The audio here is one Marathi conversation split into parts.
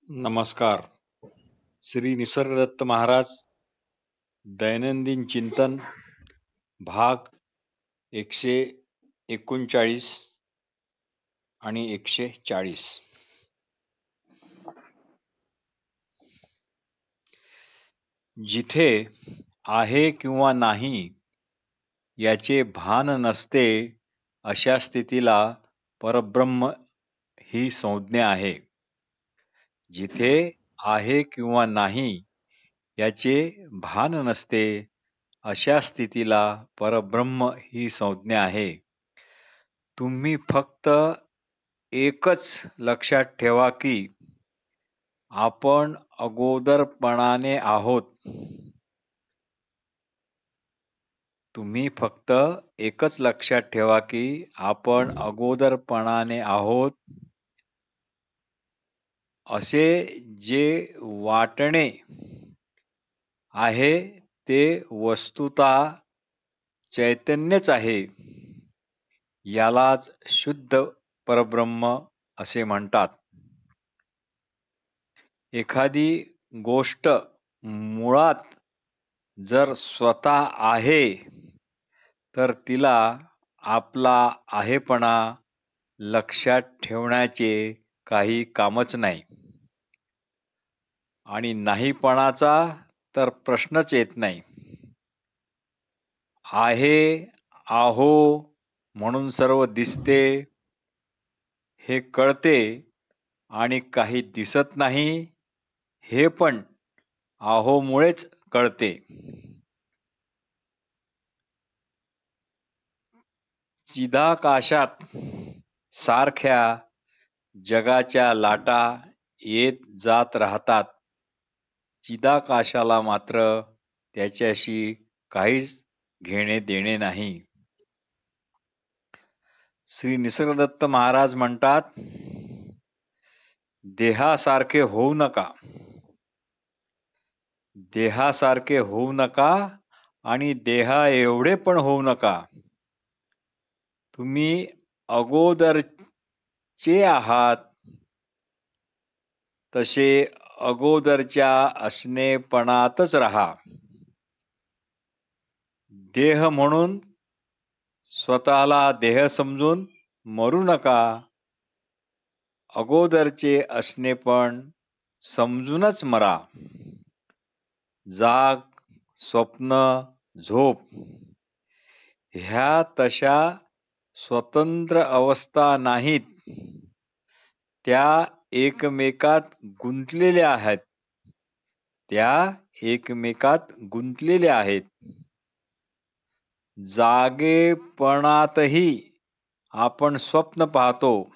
नमस्कार. श्री निसर्गदत्त महाराज दैनंदिन चिंतन भाग 139 आणि 140. जिथे आहे किंवा नाही याचे भान नसते अशा स्थितीला परब्रह्म ही संज्ञा आहे. जिथे आहे किंवा नाही याचे भान नसते अशा स्थितीला परब्रह्म ही संज्ञा आहे. तुम्ही फक्त एकच लक्षात ठेवा की आपण अगोदरपणाने आहोत. तुम्ही फक्त एकच लक्षात ठेवा की आपण अगोदरपणाने आहोत. असे जे वाटणे आहे ते वस्तुतः चैतन्यच आहे. यालाच शुद्ध परब्रह्म असे म्हणतात. एखादी गोष्ट मुळात जर स्वतः आहे तर तिला आपला आहेपणा लक्षात ठेवण्याचे काही कामच नाही आणि नाहीपणाचा तर प्रश्नच येत नाही. आहे आहो म्हणून सर्व दिसते हे कळते आणि काही दिसत नाही हे पण आहोमुळेच कळते. चिदाकाशात सारख्या जगाच्या लाटा येत जात राहतात. चिदाकाशाला मात्र त्याच्याशी काहीच घेणे देणे नाही. श्री निसर्गदत्त महाराज म्हणतात, देहासारखे होऊ नका. देहासारखे होऊ नका आणि देहा एवढे पण होऊ नका. तुम्ही अगोदरचे आहात तसे अगोदरच्या असणेपणातच राहा. देह म्हणून स्वतःला देह समजून मरू नका. अगोदरचे असणेपण समजूनच मरा. जाग, स्वप्न, झोप ह्या तशा स्वतंत्र अवस्था नाहीत. त्या एकमेकात गुंतलेल्या आहेत. जागेपणातही आपण स्वप्न पाहतो.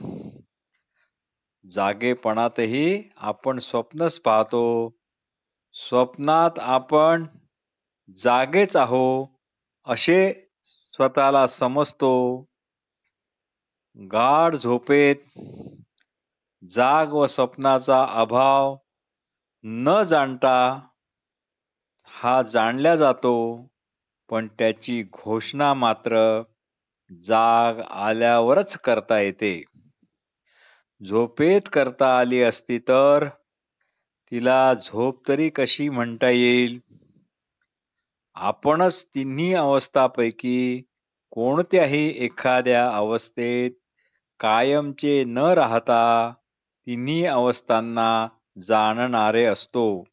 स्वप्नात आपण जागेच आहो असे स्वतःला समजतो. गाढ झोपेत जाग व स्वप्नाचा अभाव न जाणता हा जाणला जातो, पण त्याची घोषणा मात्र जाग आल्यावरच करता येते. झोपेत करता आली असती तर तिला झोप तरी कशी म्हणता येईल? आपणच तिन्ही अवस्थांपैकी कोणत्याही एखाद्या अवस्थेत कायमचे न राहता तिन्ही अवस्थांना जाणणारे असतो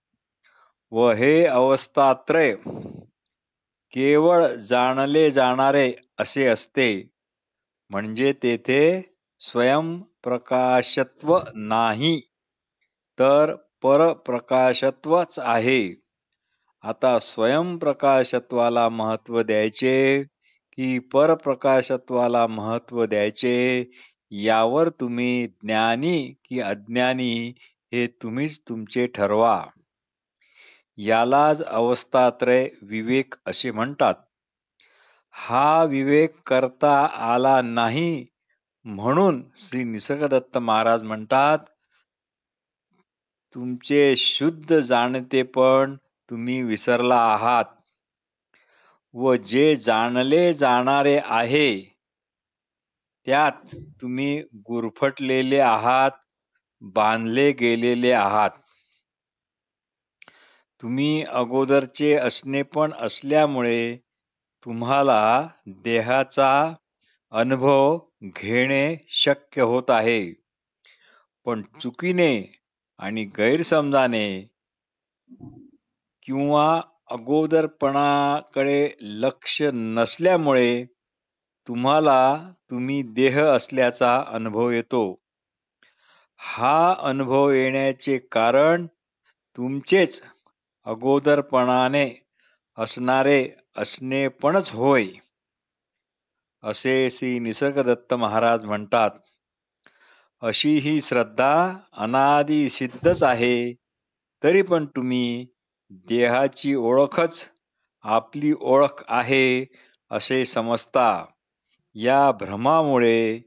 व हे अवस्थात्रय केवळ जाणले जाणारे असे असते. म्हणजे तेथे स्वयंप्रकाशत्व नाही तर परप्रकाशत्वच आहे. आता स्वयंप्रकाशत्वाला महत्त्व द्यायचे की परप्रकाशत्वाला महत्त्व द्यायचे यावर तुम्ही ज्ञानी की अज्ञानी हे तुम्हीच तुमचे ठरवा. यालाच अवस्थात्रय विवेक असे म्हणतात. हा विवेक करता आला नाही म्हणून श्री निसर्गदत्त महाराज म्हणतात, तुमचे शुद्ध जाणतेपण तुम्ही विसरला आहात व जे जाणले जाणारे आहे त्यात तुम्ही गुरफटलेले आहात. बांधले गेलेले आहात. तुम्ही अगोदरचे असणेपण असल्यामुळे तुम्हाला देहाचा अनुभव घेणे शक्य होत आहे. पण चुकीने आणि गैरसमजाने किंवा अगोदरपणाकडे लक्ष नसल्यामुळे तुम्हाला तुम्ही देह असल्याचा अनुभव येतो. हा अनुभव येण्याचे कारण तुमचेच अगोदरपणाने असणारे असणेपणच होय, असे श्री निसर्गदत्त महाराज म्हणतात. अशी ही श्रद्धा अनादी सिद्धच आहे. तरी पण तुम्ही देहाची ओळखच आपली ओळख आहे असे समजता. या भ्रमामुळे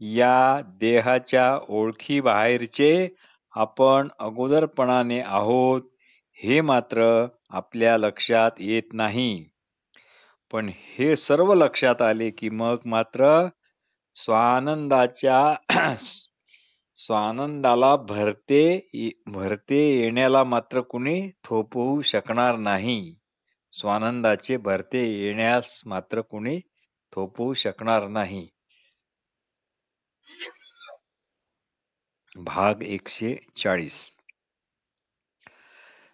या देहाच्या ओळखीबाहेरचे आपण अगोदरपणाने आहोत हे मात्र आपल्या लक्षात येत नाही. पण हे सर्व लक्षात आले की मग मात्र स्वानंदाला भरते येण्याला मात्र कुणी थोपवू शकणार नाही. स्वानंदाचे भरते येण्यास मात्र कुणी थोपवू शकणार नाही. भाग 140.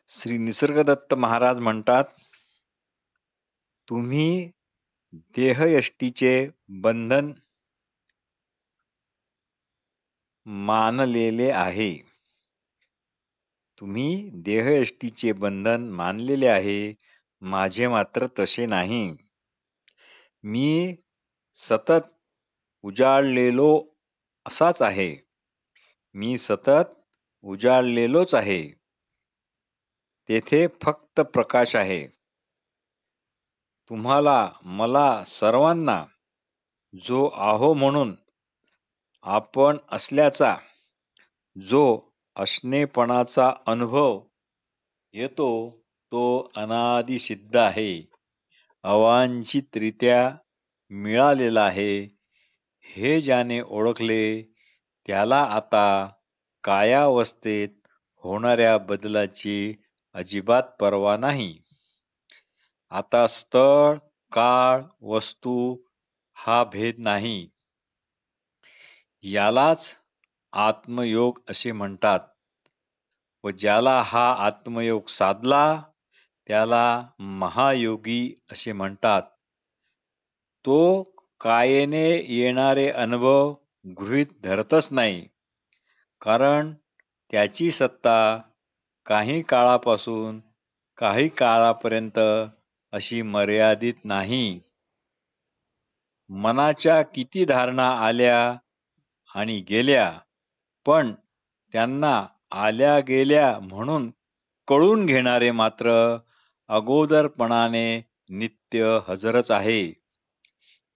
श्री निसर्गदत्त महाराज म्हणतात, तुम्ही देहयष्टीचे बंधन मानलेले आहे. तुम्ही देहयष्टीचे बंधन मानलेले आहे. माझे मात्र तसे नाही. मी सतत उजाडलेलो असाच आहे. मी सतत उजाडलेलोच आहे. तेथे फक्त प्रकाश आहे. तुम्हाला, मला, सर्वांना जो आहो म्हणून आपण असल्याचा जो असणेपणाचा अनुभव येतो तो अनादी सिद्ध आहे, अवांछितरित्या मिळालेला आहे. हे ज्याने ओळखले त्याला आता कायावस्थेत होणाऱ्या बदलाची अजिबात पर्वा नाही. आता स्थळ, काळ, वस्तू हा भेद नाही. यालाच आत्मयोग असे म्हणतात. व ज्याला हा आत्मयोग साधला त्याला महायोगी असे म्हणतात. तो कायेने येणारे अनुभव गृहीत धरतच नाही, कारण त्याची सत्ता काही काळापासून काही काळापर्यंत अशी मर्यादित नाही. मनाच्या किती धारणा आल्या आणि गेल्या, पण त्यांना आल्या गेल्या म्हणून कळून घेणारे मात्र अगोदरपणाने नित्य हजरच आहे.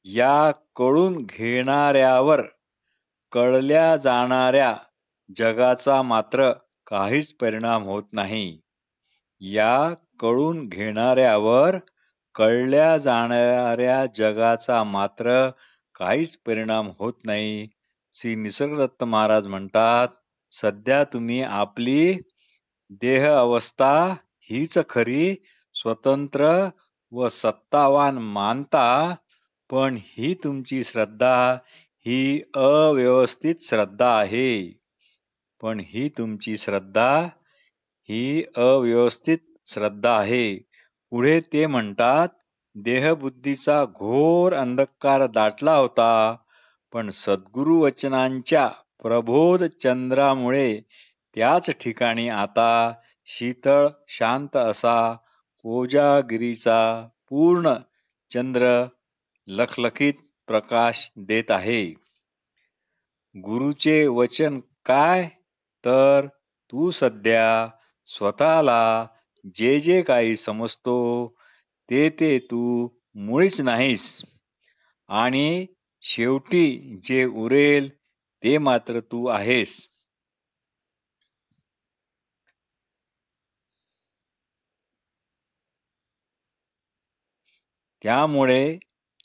या कळून घेणाऱ्यावर कळल्या जाणाऱ्या जगाचा मात्र काहीच परिणाम होत नाही. या कळून घेणाऱ्यावर कळल्या जाणाऱ्या जगाचा मात्र काहीच परिणाम होत नाही. श्री निसर्गदत्त महाराज म्हणतात, सध्या तुम्ही आपली देह अवस्था हीच खरी स्वतंत्र व सत्तावान मानता, पण ही तुमची श्रद्धा ही अव्यवस्थित श्रद्धा आहे. पण ही तुमची श्रद्धा ही अव्यवस्थित श्रद्धा आहे. पुढे ते म्हणतात, देहबुद्धीचा घोर अंधकार दाटला होता, पण सद्गुरु वचनांच्या प्रबोध चंद्रामुळे त्याच ठिकाणी आता शीतळ शांत असा कोजागिरीचा पूर्ण चंद्र लखलखीत प्रकाश देत आहे. गुरुचे वचन काय, तर तू सध्या स्वतःला जे जे काही समजतो ते तू मुळीच नाहीस, आणि शेवटी जे उरेल ते मात्र तू आहेस. त्यामुळे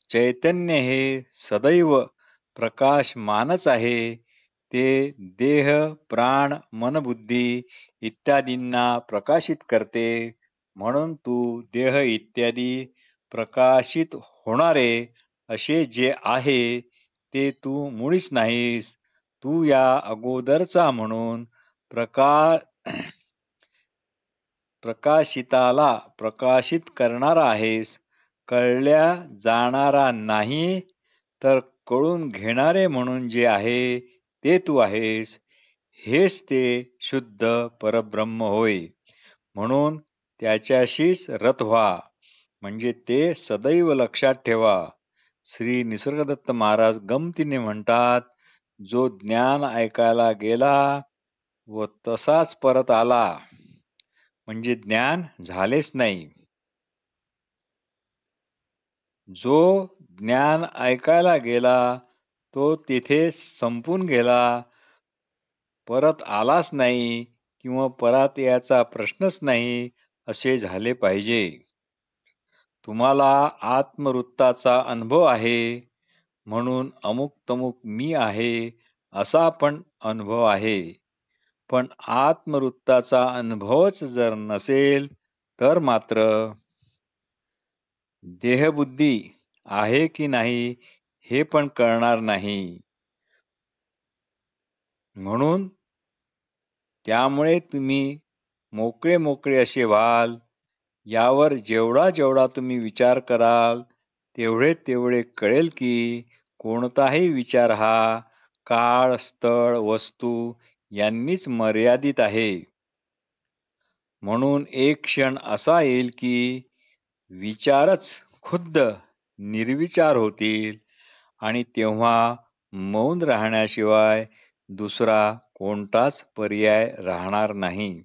चैतन्य हे सदैव प्रकाशमानच आहे. ते देह, प्राण, मन, बुद्धी इत्यादींना प्रकाशित करते. म्हणून तू देह इत्यादी प्रकाशित होणारे असे जे आहे ते तू मुळीच नाहीस. तू या अगोदरचा म्हणून प्रकाशिताला प्रकाशित करणारा आहेस. कळल्या जाणारा नाही, तर कळून घेणारे म्हणून जे आहे ते तू आहेस. हेच ते शुद्ध परब्रह्म होय. म्हणून त्याच्याशीच रत व्हा, म्हणजे ते सदैव लक्षात ठेवा. श्री निसर्गदत्त महाराज गमतीने म्हणतात, जो ज्ञान ऐकायला गेला व तसाच परत आला म्हणजे ज्ञान झालेच नाही. जो ज्ञान ऐकायला गेला तो तिथेच संपून गेला, परत आलाच नाही किंवा परत याचा प्रश्नच नाही असे झाले पाहिजे. तुम्हाला आत्मवृत्ताचा अनुभव आहे म्हणून अमुक तमुक मी आहे असा पण अनुभव आहे. पण आत्मवृत्ताचा अनुभवच जर नसेल तर मात्र देहबुद्धी आहे की नाही हे पण कळणार नाही. म्हणून त्यामुळे तुम्ही मोकळे मोकळे असे व्हाल. यावर जेवढा जेवढा तुम्ही विचार कराल तेवढे तेवढे कळेल की कोणताही विचार हा काळ, स्थळ, वस्तू यांनीच मर्यादित आहे. म्हणून एक क्षण असा येईल की विचारच खुद्द निर्विचार होतील आणि तेव्हा मौन राहण्याशिवाय दुसरा कोणताच पर्याय राहणार नाही.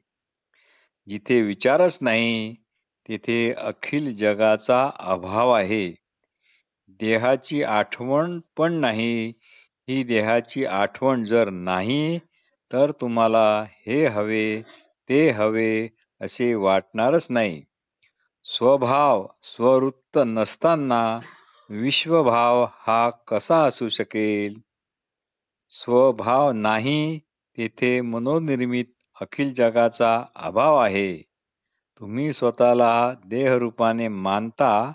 जिथे विचारच नाही तिथे अखिल जगाचा अभाव आहे. देहाची आठवण पण नाही. ही देहाची आठवण जर नाही तर तुम्हाला हे हवे ते हवे असे वाटणारच नाही. स्वभाव स्ववृत्त नसताना विश्वभाव हा कसा असू शकेल? स्वभाव नाही तेथे मनोनिर्मित अखिल जगाचा अभाव आहे. तुम्ही स्वतःला देहरूपाने मानता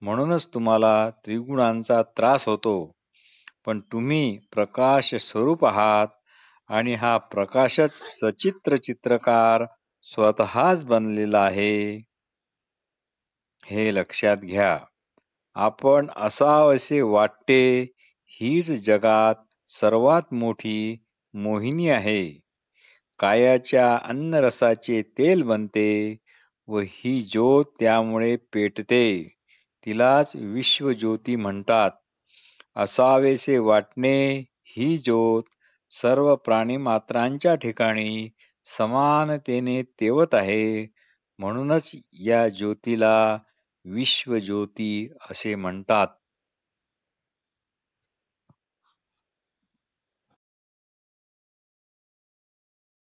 म्हणूनच तुम्हाला त्रिगुणांचा त्रास होतो. पण तुम्ही प्रकाश स्वरूप आहात आणि हा प्रकाशच सचित्र चित्रकार स्वतःच बनलेला आहे. हे लक्षात घ्या. आपण असावेसे वाटते हीच जगात सर्वात मोठी मोहिनी आहे. कायाच्या अन्नरसाचे तेल बनते व ही ज्योत त्यामुळे पेटते. तिलाच विश्वज्योती म्हणतात. असावेसे वाटणे ही ज्योत सर्व प्राणिमात्रांच्या ठिकाणी समानतेने तेवत आहे. म्हणूनच या ज्योतीला विश्वज्योती असे म्हणतात.